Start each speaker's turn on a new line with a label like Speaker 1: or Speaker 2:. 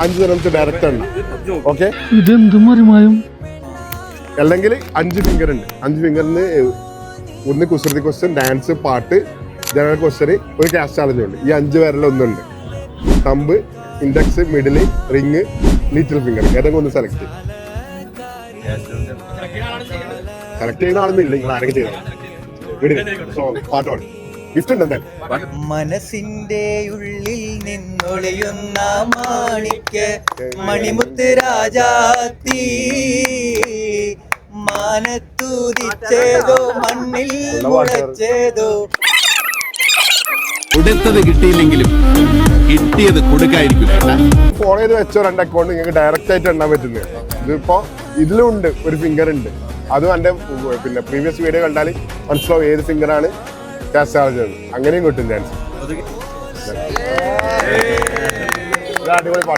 Speaker 1: 5 dirhams direct ഉണ്ട്. Okay, അല്ലെങ്കിൽ 5 finger ഉണ്ട്. 5 ഫിംഗറിന് ഒന്ന് കുസൃതി ക്വസ്റ്റ്യൻ, ഡാൻസ്, പാട്ട്, ജനറൽ ക്വസ്റ്റ്യൻ, ഒരു ക്യാഷ് ചാലഞ്ച് ഉണ്ട്. ഈ 5 പേരിലൊന്നുണ്ട്. Thumb, index, middle, ring, little finger, ഏതെങ്കിലും ഒന്ന് സെലക്ട് ചെയ്യും. സെലക്ട് ചെയ്യുന്ന ആളൊന്നും നിങ്ങൾ ആരെങ്കിലും ചെയ്യണം. പാട്ടോട് ഗിഫ്റ്റ് ഉണ്ട് എന്തായാലും.
Speaker 2: മനസ്സിന്റെ ഉള്ളിൽ നിന്നൊളിയുന്ന മാണിക്യ മണിമുത്ത് രാജാത്തി മാനത്തുദിച്ചേതോ മണ്ണിൽ മുളച്ചേതോ.
Speaker 3: കൊടുത്തത് കിട്ടിയില്ലെങ്കിലും കിട്ടിയത് കൊടുക്കായിരിക്കും.
Speaker 1: ഫോളോ ചെയ്ത് വെച്ചോ 2 അക്കൗണ്ട് നിങ്ങൾക്ക് ഡയറക്റ്റ് ആയിട്ട് എണ്ണാൻ പറ്റുന്നത്. ഇതിപ്പോ ഇതിലുണ്ട് ഒരു ഫിംഗർ ഉണ്ട്. അതും എൻ്റെ പിന്നെ പ്രീവിയസ് വീഡിയോ കണ്ടാൽ മനസ്സിലാവും ഏത് ഫിംഗറാണ് ക്യാഷ് ചാർജ്. അങ്ങനെയും കിട്ടും ചാൻസ്. അടിപൊളി പാട്ട്.